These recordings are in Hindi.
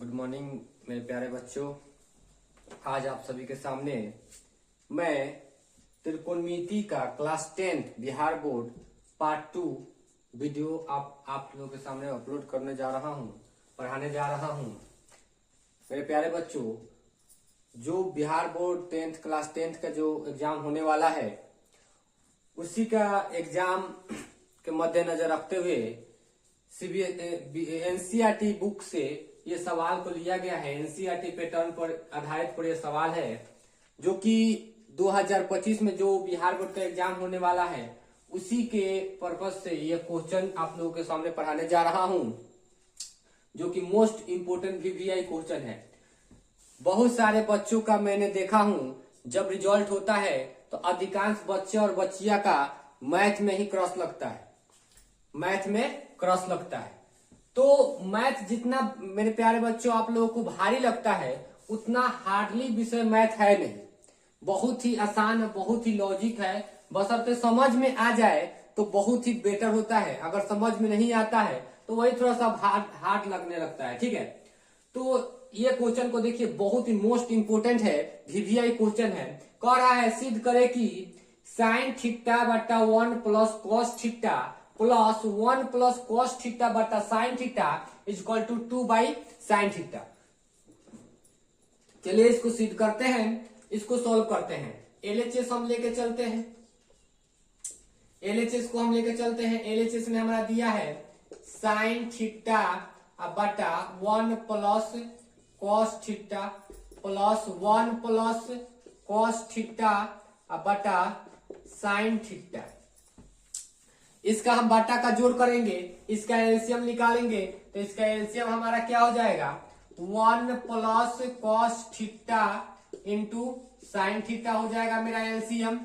गुड मॉर्निंग मेरे प्यारे बच्चों। आज आप सभी के सामने मैं त्रिकोणमिति का class 10 Bihar board part 2 video आप लोगों के सामने अपलोड करने जा रहा हूं, पढ़ाने जा रहा हूं। मेरे प्यारे बच्चों, जो बिहार बोर्ड क्लास 10 का जो एग्जाम होने वाला है, उसी का एग्जाम के मद्देनजर रखते हुए एनसीईआरटी बुक से ये सवाल को लिया गया है। एनसीईआरटी पैटर्न पर आधारित पर यह सवाल है, जो कि 2025 में जो बिहार बोर्ड का एग्जाम होने वाला है, उसी के पर्पज से ये क्वेश्चन आप लोगों के सामने पढ़ाने जा रहा हूं, जो कि मोस्ट इंपोर्टेंट वीवीआई क्वेश्चन है। बहुत सारे बच्चों का मैंने देखा हूं, जब रिजल्ट होता है तो अधिकांश बच्चे और बच्चिया का मैथ में ही क्रॉस लगता है, मैथ में क्रॉस लगता है। तो मैथ जितना मेरे प्यारे बच्चों आप लोगों को भारी लगता है, उतना हार्डली विषय मैथ है नहीं। बहुत ही आसान है, बहुत ही लॉजिक है, बशर्ते समझ में आ जाए तो बहुत ही बेटर होता है। अगर समझ में नहीं आता है तो वही थोड़ा सा हार्ड लगने लगता है, ठीक है। तो ये क्वेश्चन को देखिए, बहुत ही मोस्ट इंपोर्टेंट है, वीवीआई क्वेश्चन है। कह रहा है सिद्ध करे कि साइन थीटा बटा 1 plus cos theta plus 1 plus cos theta बटा sine theta is equal to 2 by sine theta. चलिए इसको सिद्ध करते हैं, इसको सॉल्व करते हैं। एलएचएस हम लेके चलते हैं, एलएचएस को हम लेके चलते हैं। एलएचएस में हमारा दिया है साइन थीटा बटा 1 plus cos theta plus 1 plus cos theta बटा साइन थीटा। इसका हम बटा का जोड़ करेंगे, इसका एलसीएम निकालेंगे, तो इसका एलसीएम हमारा क्या हो जाएगा, 1 plus cos theta into sine theta हो जाएगा मेरा एलसीएम।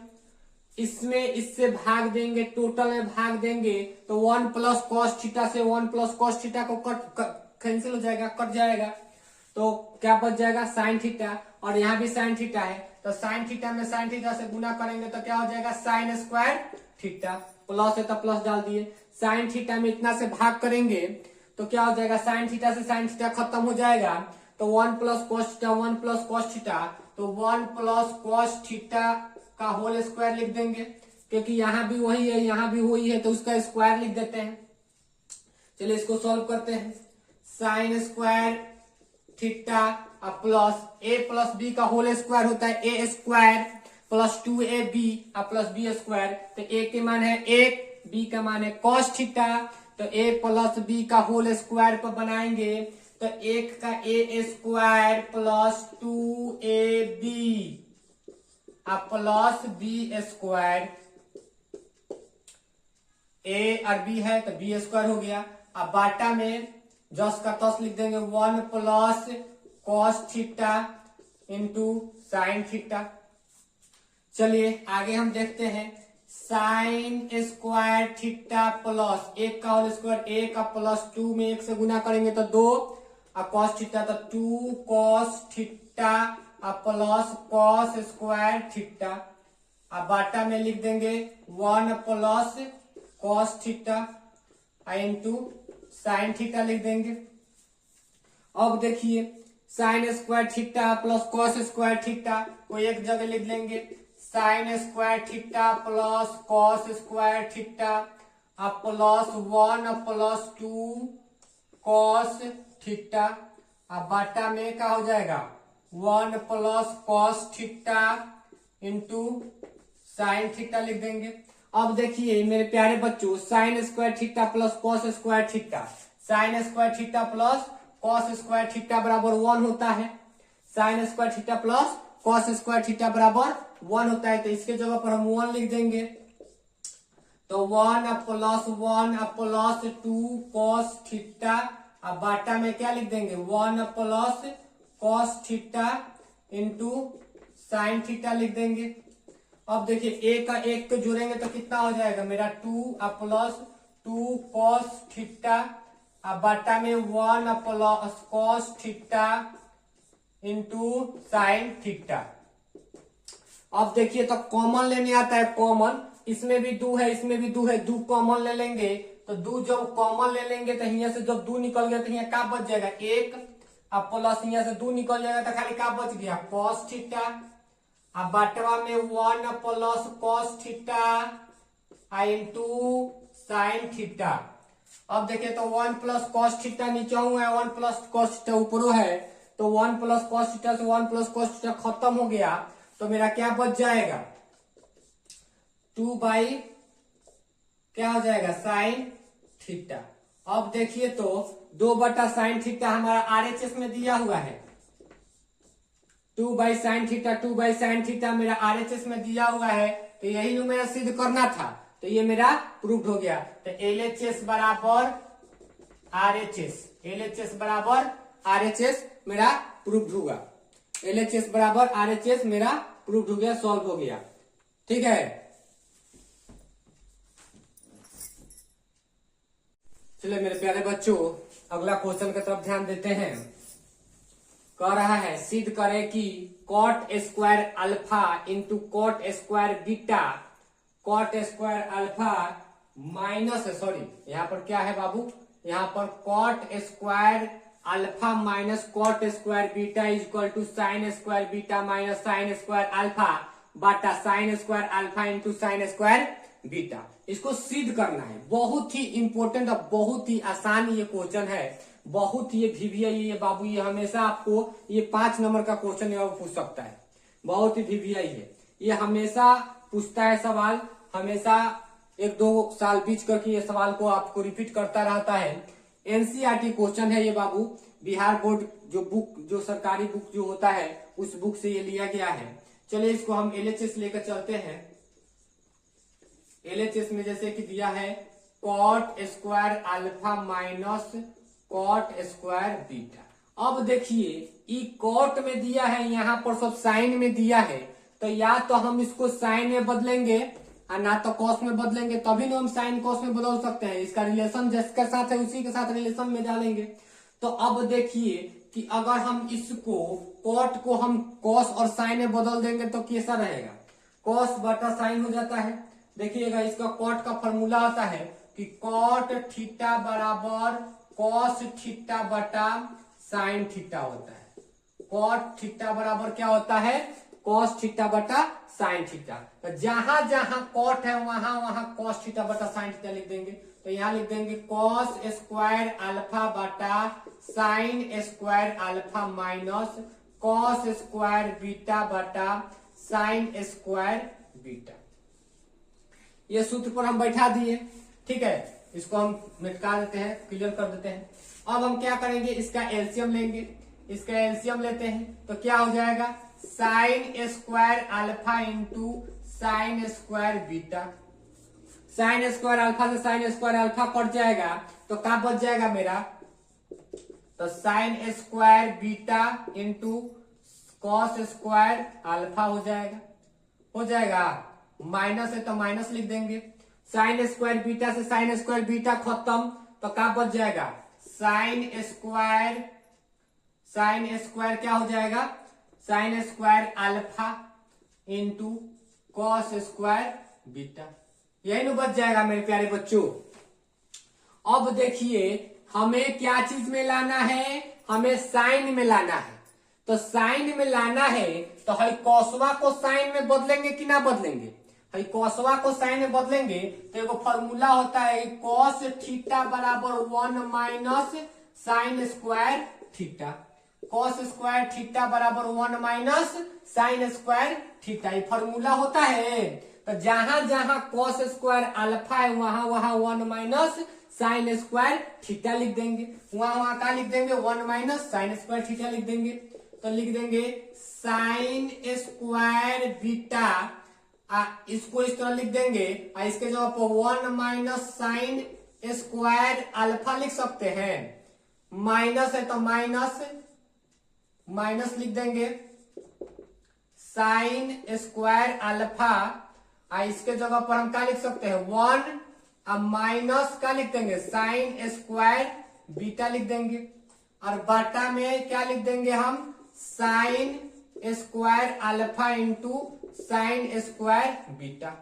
इसमें इससे भाग देंगे, टोटल में भाग देंगे, तो 1 प्लस कॉस थीटा से 1 प्लस कॉस थीटा को कैंसिल हो जाएगा, कट जाएगा। तो क्या बच जाएगा, साइन थीटा, और यहाँ भी साइन थीटा है, तो साइन थीटा में साइन थीटा से गुना करेंगे तो क्या हो जाएगा, साइन स्क्वायर थीटा। प्लस है तो प्लस डाल दिए, साइन थीटा में इतना से भाग करेंगे तो क्या हो जाएगा, साइन थीटा से साइन थीटा खत्म हो जाएगा, तो 1 plus cos theta 1 plus cos theta, तो 1 प्लस कॉस थीटा का होल स्क्वायर लिख देंगे, क्योंकि यहाँ भी वही है यहाँ भी वही है, तो उसका स्क्वायर लिख देते हैं। चलिए इसको सॉल्व करते हैं। Sine square theta plus A plus B का होल स्क्वायर होता है A square plus 2ab plus B square. तो ए के मान है 1, बी का मान है कॉस थीटा, तो ए प्लस बी का होल स्क्वायर पर बनाएंगे तो 1 का A square plus 2ab plus B square. A और बी है तो बी स्क्वायर हो गया। अब बाटा में जस का तस लिख देंगे, 1 plus cos theta into sine theta. चलिए आगे हम देखते हैं, साइन स्क्वायर थीटा प्लस 1 का होल स्क्वायर 1 प्लस 2 में 1 से गुना करेंगे तो 2 और कॉस थीटा तो 2 cos theta plus cos square theta. अब बाटा में लिख देंगे 1 plus cos theta into sine theta लिख देंगे। अब देखिए sign square theta plus cos square theta को एक जगह लिख लेंगे, sign square theta plus cos square theta plus 1 plus 2 cos theta. अब बाटा में क्या हो जाएगा, 1 plus cos theta into sine theta लिख देंगे। अब देखिए मेरे प्यारे बच्चों, sign square theta plus cos square theta, sign square theta plus cos square theta बराबर 1 होता है। Sign square theta plus cos square theta बराबर 1 होता है, तो इसके जगह पर हम 1 लिख देंगे, तो 1 प्लस 2 कॉस थीटा। अब बाटा में क्या लिख देंगे, 1 plus cos theta into sine theta लिख देंगे। अब देखिए एक का एक को जोड़ेंगे तो कितना हो जाएगा मेरा, 2 प्लस 2 कॉस थीटा। अब बाटा में 1 plus cos theta into sine theta. अब देखिए तो कॉमन लेने आता है, कॉमन इसमें भी 2 है इसमें भी 2 है, 2 कॉमन ले लेंगे तो 2 जब कॉमन ले लेंगे तो यहाँ से जब 2 निकल गया तो यहाँ क्या बच जाएगा, 1 अब प्लस यहाँ से 2 निकल जाएगा तो खाली क्या बच गया कॉस थीटा। अब बटवा में 1 plus cos theta into sine theta. अब देखिए तो 1 प्लस कॉस थीटा नीचे हुआ है, 1 प्लस कॉस थीटा ऊपर है, तो 1 प्लस कॉस थीटा से 1 प्लस कॉस थीटा खत्म हो गया, तो मेरा क्या बच जाएगा 2 बाई क्या हो जाएगा साइन थीटा। अब देखिए तो 2 बटा साइन थीटा हमारा आरएचएस में दिया हुआ है, 2 by sine theta, 2 by sine theta मेरा आरएचएस में दिया हुआ है, तो यही मेरा सिद्ध करना था, तो ये मेरा प्रूव्ड हो गया। तो एलएचएस बराबर आरएचएस, एलएचएस बराबर आरएचएस मेरा प्रूव्ड होगा, एलएचएस बराबर आरएचएस मेरा प्रूव्ड हो गया, सॉल्व हो गया। ठीक है, चलिए मेरे प्यारे बच्चों अगला क्वेश्चन की तरफ ध्यान देते हैं। कह रहा है सिद्ध करें कि cot square alpha into cot square beta, cot square alpha minus, sorry यहाँ पर क्या है बाबू, यहाँ पर cot square alpha minus cot square beta is equal to sine square beta minus sine square alpha बटा sine square alpha into sine square beta. इसको सिद्ध करना है, बहुत ही इंपॉर्टेंट और बहुत ही आसान ये क्वेश्चन है, बहुत ये वीवीआई ये बाबू ये हमेशा आपको ये 5 नंबर का क्वेश्चन पूछ सकता है, बहुत ही वीवीआई है, ये हमेशा पूछता है सवाल, हमेशा 1-2 साल बीच करके ये सवाल को आपको रिपीट करता रहता है। एनसीईआरटी क्वेश्चन है ये बाबू, बिहार बोर्ड जो बुक जो सरकारी बुक जो होता है उस बुक से ये लिया गया है। चलिए इसको हम एलएचएस लेकर चलते हैं। एलएचएस में जैसे कि दिया है cot square alpha minus cot square beta. अब देखिए ई कॉट में दिया है, यहाँ पर सब साइन में दिया है, तो या तो हम इसको साइन में बदलेंगे और ना तो कॉस में बदलेंगे, तभी ना हम साइन कॉस में बदल सकते हैं। इसका रिलेशन जिसके साथ है उसी के साथ रिलेशन में डालेंगे। तो अब देखिए कि अगर हम इसको कॉट को हम कॉस और साइन में बदल देंगे तो कैसा रहेगा, कॉस बटा साइन हो जाता है। देखिएगा इसका कॉट का फॉर्मूला होता है कि कॉट थीटा बराबर कॉस थीटा बटा साइन थीटा होता है। कॉट थीटा बराबर क्या होता है कॉस थीटा बटा साइन थीटा। तो जहां जहां कॉट है वहां वहां कॉस थीटा बटा साइन थीटा लिख देंगे। तो यहाँ लिख देंगे कॉस स्क्वायर अल्फा बटा sine square alpha minus cos square beta बटा साइन स्क्वायर बीटा। ये सूत्र पर हम बैठा दिए, ठीक है, इसको हम मिटा देते हैं, क्लियर कर देते हैं। अब हम क्या करेंगे, इसका एलसीएम लेंगे, इसका एलसीएम लेते हैं तो क्या हो जाएगा sign square alpha into sine square beta. Sign square alpha से साइन स्क्वायर अल्फा कट जाएगा तो क्या बच जाएगा मेरा, तो sign square beta into cos square alpha हो जाएगा। माइनस है तो माइनस लिख देंगे, साइन स्क्वायर बीटा से साइन स्क्वायर बीटा खत्म तो क्या बच जाएगा साइन स्क्वायर क्या हो जाएगा sign square alpha into cos square beta, यही ना बच जाएगा मेरे प्यारे बच्चों। अब देखिए हमें क्या चीज में लाना है, हमें साइन में लाना है। तो साइन में लाना है तो हई कॉसवा को साइन में बदलेंगे कि ना बदलेंगे, हई कॉसवा को साइन में बदलेंगे तो एगो फॉर्मूला होता है कॉस थीटा बराबर 1 minus sine square theta. Cos square theta बराबर 1 माइनस साइन स्क्वायर थीटा, ये फॉर्मूला होता है। तो जहां जहां कॉस स्क्वायर अल्फा है वहां वहां 1 माइनस साइन स्क्वायर थीटा लिख देंगे, वहां वहां क्या लिख देंगे 1 माइनस साइन स्क्वायर थीटा लिख देंगे। तो लिख देंगे साइन स्क्वायर बीटा, इसको इस तरह लिख देंगे, इसके जगह पर 1 माइनस साइन स्क्वायर अल्फा लिख सकते हैं, माइनस है तो माइनस लिख देंगे साइन स्क्वायर अल्फा, इसके जगह पर हम क्या लिख सकते हैं 1, अब माइनस क्या लिख देंगे साइन स्क्वायर बीटा लिख देंगे, और बाटा में क्या लिख देंगे हम sign square alpha into sine square beta.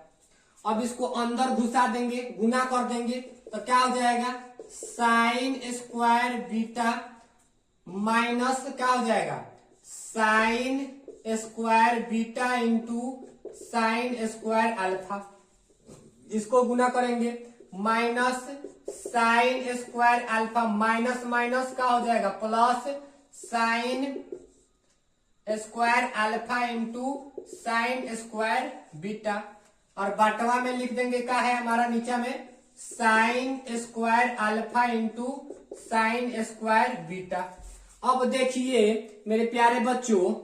अब इसको अंदर घुसा देंगे, गुना कर देंगे तो क्या हो जाएगा साइन स्क्वायर बीटा माइनस क्या हो जाएगा sign square beta into sine square alpha. इसको गुना करेंगे minus sine square alpha minus minus क्या हो जाएगा plus sign square alpha into sine square beta. और बटवा में लिख देंगे क्या है हमारा नीचे में sign square alpha into sine square beta. अब देखिए मेरे प्यारे बच्चों,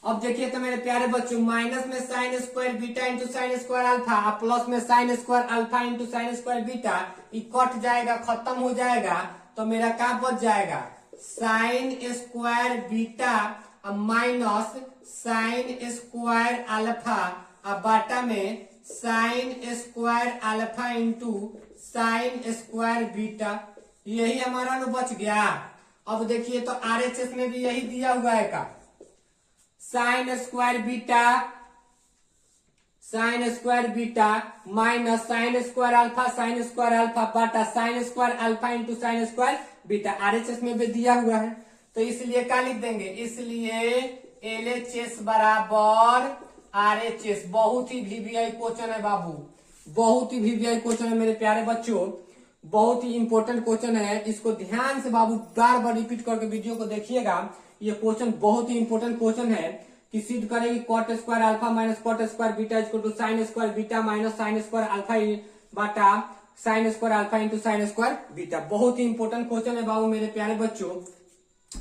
अब देखिए तो मेरे प्यारे बच्चों, माइनस में sign square beta into sine square alpha और प्लस में sign square alpha into sine square beta, ये कट जाएगा, खत्म हो जाएगा। तो मेरा क्या बच जाएगा sign square beta minus sine square alpha और बाटा में sign square alpha into sine square beta. यही हमारा नो बच गया। अब देखिए तो आरएचएस में भी यही दिया हुआ है का sine square beta minus sine square alpha बाटा sine square alpha into sine square beta. RHS में भी दिया हुआ है, तो इसलिए क्या लिख देंगे, इसलिए एलएचएस बराबर आरएचएस। बहुत ही वीवीआई क्वेश्चन है बाबू, बहुत ही वीवीआई क्वेश्चन है मेरे प्यारे बच्चों, बहुत ही इंपॉर्टेंट क्वेश्चन है। इसको ध्यान से बाबू बार बार रिपीट करके वीडियो को देखिएगा। ये क्वेश्चन बहुत ही इंपॉर्टेंट क्वेश्चन है कि सिद्ध करेगी cot square alpha minus cot square beta equal to sine square beta minus sine square alpha बाटा sine square alpha into sine square beta. बहुत ही इंपॉर्टेंट क्वेश्चन है बाबू मेरे प्यारे बच्चों,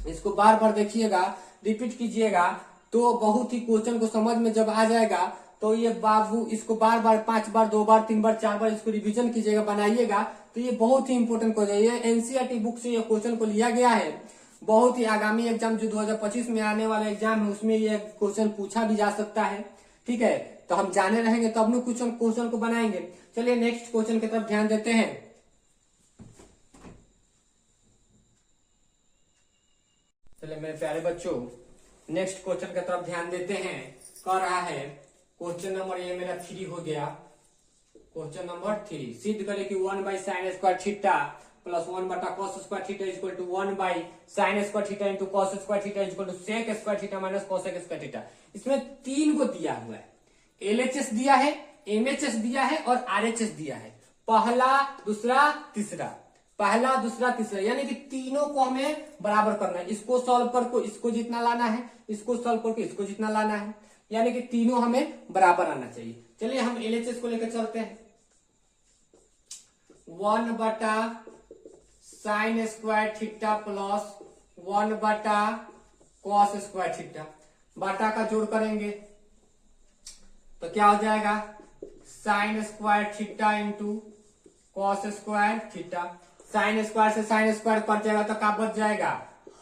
इसको बार बार देखिएगा, रिपीट कीजिएगा, तो बहुत ही क्वेश्चन को समझ में जब आ जाएगा तो ये बाबू इसको बार बार 5 बार 2 बार 3 बार 4 बार इसको रिवीजन कीजिएगा, बनाइएगा। तो ये बहुत ही इंपॉर्टेंट क्वेश्चन है। ये एनसीईआरटी बुक से ये क्वेश्चन को लिया गया है। बहुत ही आगामी एग्जाम जो 2025 में आने वाला एग्जाम है उसमें ये क्वेश्चन पूछा भी जा सकता है। ठीक है, तो हम जाने रहेंगे तब तो क्वेश्चन को बनाएंगे। चलिए नेक्स्ट क्वेश्चन की तरफ ध्यान देते हैं। चलिए मेरे प्यारे बच्चों नेक्स्ट क्वेश्चन की तरफ ध्यान देते हैं। कह रहा है क्वेश्चन नंबर ये मेरा 3 हो गया। क्वेश्चन नंबर 3 सिद्ध करें कि 1 by sine square theta plus 1 बटा cos square theta equal to 1 by sine square theta into cos square theta equal to sec square theta minus cosec square theta. इसमें 3 को दिया हुआ है, एलएचएस दिया है, एमएचएस दिया है और आरएचएस दिया है। पहला दूसरा तीसरा, पहला दूसरा तीसरा, यानी कि तीनों को हमें बराबर करना है। इसको सॉल्व करके इसको जितना लाना है, इसको सॉल्व करके इसको जितना लाना है, यानी कि तीनों हमें बराबर आना चाहिए। चलिए हम एलएचएस को लेकर चलते हैं। 1 बटा साइन स्क्वायर थीटा प्लस 1 बटा कॉस स्क्वायर थीटा, बाटा का जोड़ करेंगे तो क्या हो जाएगा sign square theta into cos square theta. Sine square से साइन स्क्वायर कट जाएगा तो क्या बच जाएगा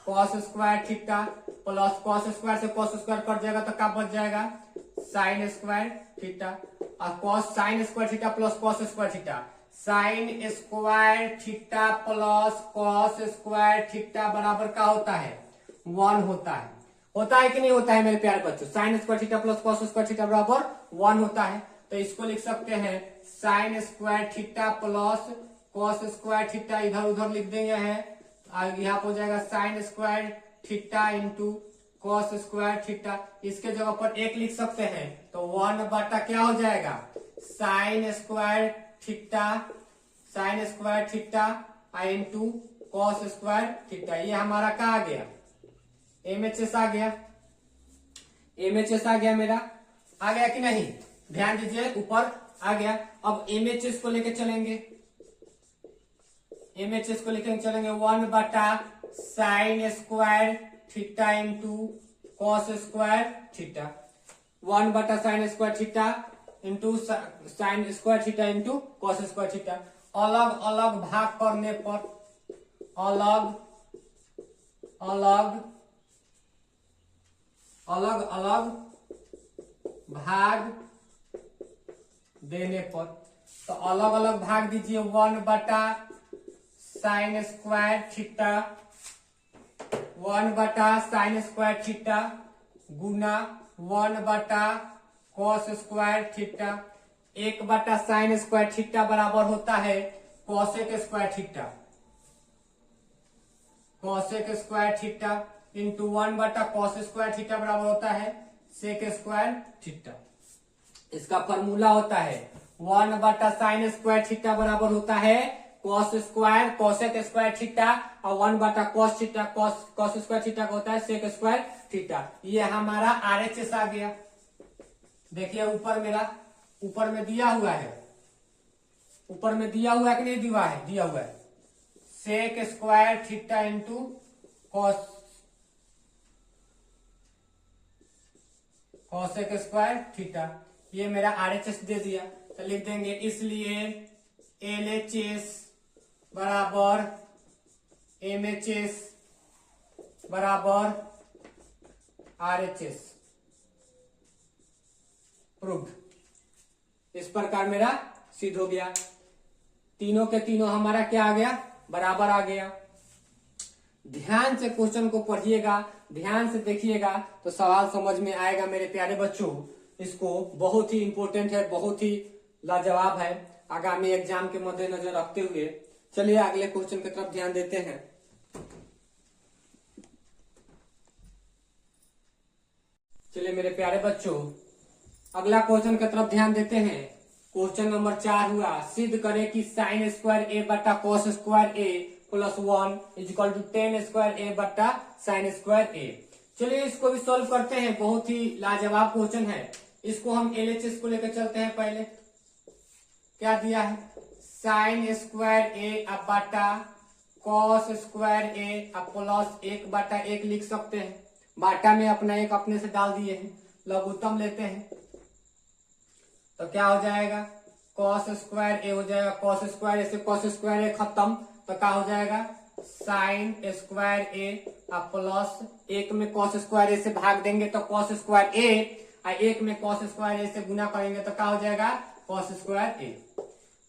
cos square theta plus cos square से कॉस स्क्वायर कट जाएगा तो क्या बच जाएगा साइन स्क्वायर थीटा। और cos sine square theta plus cos square theta, sign square theta plus cos square theta बराबर क्या होता है 1 होता है। होता है कि नहीं होता है मेरे प्यारे बच्चों, sign square theta plus cos square theta बराबर 1 होता है। तो इसको लिख सकते हैं sine square theta plus cos square theta, इधर उधर लिख देंगे है, यहाँ हो जाएगा sign square theta into cos square theta. इसके जगह पर 1 लिख सकते हैं तो 1 बटा क्या हो जाएगा sign square theta into cos square theta. ये हमारा क्या आ गया एमएचएस आ गया, एमएचएस आ गया, मेरा आ गया कि नहीं, ध्यान दीजिए ऊपर आ गया। अब एमएचएस को लेके चलेंगे, एमएचएस को लेके चलेंगे 1 बटा sine square theta into cos square theta, 1 बटा sine square theta into sine square theta into cos square theta. अलग अलग भाग करने पर अलग अलग भाग देने पर, तो अलग अलग भाग दीजिए 1 बटा साइन स्क्वायर थीटा 1 बटा साइन स्क्वायर थीटा गुना 1 बटा कॉस स्क्वायर थीटा। 1 बटा साइन स्क्वायर थीटा बराबर होता है cosec square theta. Cosec square theta into 1/cos square theta बराबर होता है सेक स्क्वायर थीटा। इसका फॉर्मूला होता है 1/sin स्क्वायर थीटा बराबर होता है cos square cosec square theta और 1/cos theta cos square theta का होता है सेक स्क्वायर थीटा। ये हमारा RHS आ गया। देखिए ऊपर में दिया हुआ है, ऊपर में दिया हुआ है कि नहीं दिया है, दिया हुआ है sec square theta into cosec square theta. ये मेरा RHS दे दिया तो लिख देंगे इसलिए LHS बराबर MHS बराबर RHS प्रूव्ड। इस प्रकार मेरा सिद्ध हो गया। तीनों के तीनों हमारा क्या आ गया, बराबर आ गया। ध्यान से क्वेश्चन को पढ़िएगा, ध्यान से देखिएगा तो सवाल समझ में आएगा मेरे प्यारे बच्चों। इसको बहुत ही इंपॉर्टेंट है, बहुत ही लाजवाब है आगामी एग्जाम के मद्देनजर रखते हुए। चलिए अगले क्वेश्चन की तरफ ध्यान देते हैं। चलिए मेरे प्यारे बच्चों अगला क्वेश्चन की तरफ ध्यान देते हैं। क्वेश्चन नंबर 4 हुआ, सिद्ध करें कि साइन स्क्वायर ए बटा cos square A plus 1 equal to tan square A बटा साइन स्क्वायर ए। चलिए इसको भी सॉल्व करते हैं, बहुत ही लाजवाब क्वेश्चन है। इसको हम LHS को लेकर चलते हैं। पहले क्या दिया है, साइन स्क्वायर ए अब बटा कॉस स्क्वायर ए अब प्लस 1/1 लिख सकते हैं। बाटा में अपना एक अपने से डाल दिए हैं, लघुत्तम लेते हैं तो क्या हो जाएगा, कॉस स्क्वायर ए हो जाएगा, कॉस स्क्वायर ए से कॉस स्क्वायर ए खत्म तो क्या हो जाएगा साइन स्क्वायर ए अब प्लस 1 में कॉस स्क्वायर ए से भाग देंगे तो कॉस स्क्वायर ए और 1 में कॉस स्क्वायर ए से गुना करेंगे तो क्या हो जाएगा cos square A.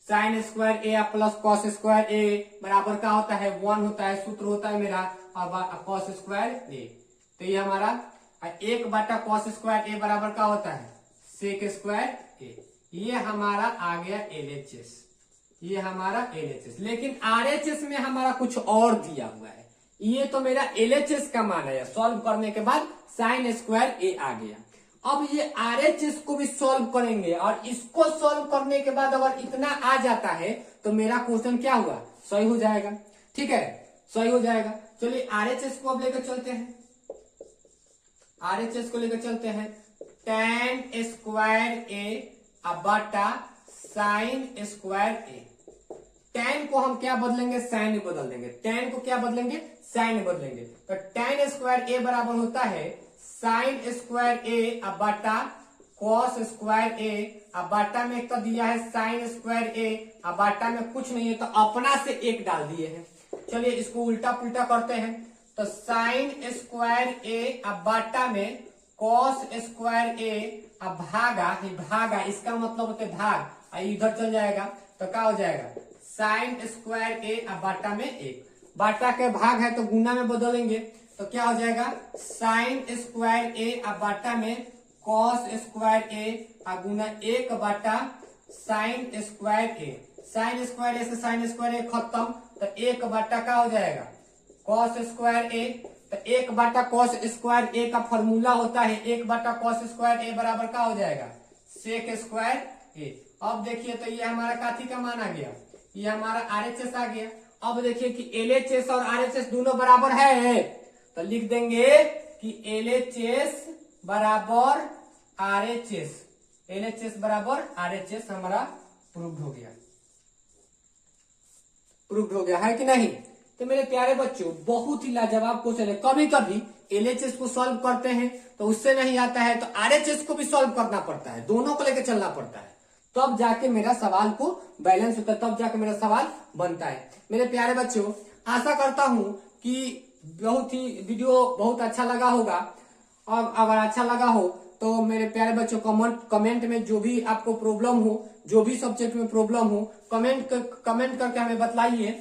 Sign square A plus cos square ए बराबर क्या होता है 1 होता है, सूत्र होता है मेरा और कॉस स्क्वायर ए। तो ये हमारा 1/cos स्क्वायर ए बराबर क्या होता है सेक स्क्वायर ए। ये हमारा आ गया LHS, ये हमारा LHS। लेकिन RHS में हमारा कुछ और दिया हुआ है। ये तो मेरा LHS का मान है, सॉल्व करने के बाद साइन स्क्वायर ए आ गया। अब ये RHS को भी सॉल्व करेंगे और इसको सॉल्व करने के बाद अगर इतना आ जाता है तो मेरा क्वेश्चन क्या हुआ, सही हो जाएगा। ठीक है, सही हो जाएगा। चलिए RHS को अब लेकर चलते हैं, RHS को लेकर चलते हैं। टेन स्क्वायर ए अब बटा साइन स्क्वायर ए। टेन को हम क्या बदलेंगे, साइन में बदल देंगे। टेन को क्या बदलेंगे, साइन में बदलेंगे। तो टेन स्क्वायर ए बराबर होता है साइन स्क्वायर ए अब बटा कॉस स्क्वायर ए अब बाटा में तो दिया है साइन स्क्वायर ए अब बाटा में कुछ नहीं है तो अपना से 1 डाल दिए हैं। चलिए इसको उल्टा पुल्टा करते हैं तो साइन स्क्वायर ए अब बाटा में कॉस स्क्वायर ए अब भागा इसका मतलब होता है भाग, इधर चल जाएगा तो क्या हो जाएगा साइन स्क्वायर ए अब बाटा में 1। बाटा के भाग है तो गुना में बदलेंगे तो क्या हो जाएगा साइन स्क्वायर ए अब बाटा में कॉस स्क्वायर ए अब गुना 1 बाटा साइन स्क्वायर ए। साइन स्क्वायर ए से साइन स्क्वायर ए खत्म तो 1 बाटा क्या हो जाएगा कॉस स्क्वायर ए। तो 1 बाटा कॉस स्क्वायर ए का फॉर्मूला होता है 1 बाटा कॉस स्क्वायर ए बराबर क्या हो जाएगा सेक स्क्वायर ए। अब देखिए तो ये हमारा काथी का मान आ गया, ये हमारा RHS आ गया। अब देखिए कि LHS और RHS दोनों बराबर है तो लिख देंगे कि LHS बराबर RHS, LHS बराबर RHS हमारा प्रूव्ड हो गया, प्रूव्ड हो गया है कि नहीं। तो मेरे प्यारे बच्चों बहुत ही लाजवाब क्वेश्चन है। कभी कभी LHS को सॉल्व करते हैं तो उससे नहीं आता है तो RHS को भी सॉल्व करना पड़ता है, दोनों को लेकर चलना पड़ता है तब जाके मेरा सवाल को बैलेंस होता है, तब जाके मेरा सवाल बनता है। मेरे प्यारे बच्चों आशा करता हूं कि बहुत ही वीडियो बहुत अच्छा लगा होगा और अगर अच्छा लगा हो तो मेरे प्यारे बच्चों कमेंट में जो भी आपको प्रॉब्लम हो, जो भी सब्जेक्ट में प्रॉब्लम हो कमेंट करके हमें बतलाइए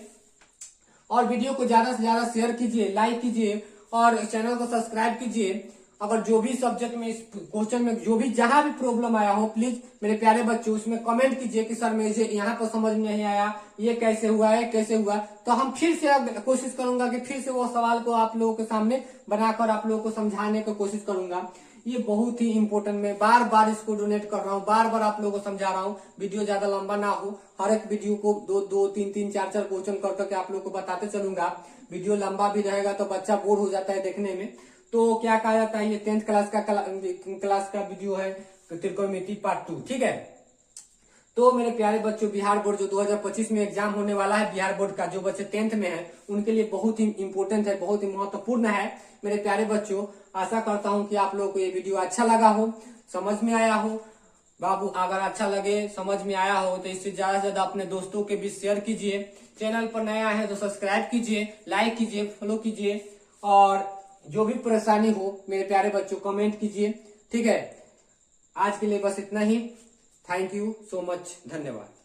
और वीडियो को ज्यादा से ज्यादा शेयर कीजिए, लाइक कीजिए और चैनल को सब्सक्राइब कीजिए अगर जो भी सब्जेक्ट में इस क्वेश्चन में जो भी जहां भी प्रॉब्लम आया हो, प्लीज मेरे प्यारे बच्चों उसमें कमेंट कीजिए कि सर मुझे यहाँ पर समझ में नहीं आया, ये कैसे हुआ है, कैसे हुआ। तो हम फिर से कोशिश करूंगा कि फिर से वो सवाल को आप लोगों के सामने बनाकर आप लोगों को समझाने की कोशिश करूंगा। ये बहुत ही इंपॉर्टेंट, मैं बार बार इसको डोनेट कर रहा हूँ, बार बार आप लोगों को समझा रहा हूँ। वीडियो ज्यादा लंबा ना हो, हर एक वीडियो को दो तीन चार क्वेश्चन कर करके आप लोगों को बताते चलूंगा। वीडियो लंबा भी रहेगा तो बच्चा बोर हो जाता है देखने में। तो क्या कहा जाता है, ये 10th क्लास का वीडियो है, त्रिकोणमिति पार्ट 2, ठीक है। तो मेरे प्यारे बच्चों, बिहार बोर्ड जो 2025 में एग्जाम होने वाला है, बिहार बोर्ड का जो बच्चे 10th में है उनके लिए बहुत ही इंपॉर्टेंट है, बहुत ही महत्वपूर्ण है। मेरे प्यारे बच्चों, आशा करता हूं कि आप लोगों को ये वीडियो अच्छा लगा हो, समझ में आया हो। बाबू अगर अच्छा लगे, समझ में आया हो तो इससे ज्यादा से ज्यादा अपने दोस्तों के बीच शेयर कीजिए। चैनल पर नया है तो सब्सक्राइब कीजिए, लाइक कीजिए, फॉलो कीजिए, और जो भी परेशानी हो मेरे प्यारे बच्चों कमेंट कीजिए, ठीक है। आज के लिए बस इतना ही। थैंक यू सो मच, धन्यवाद।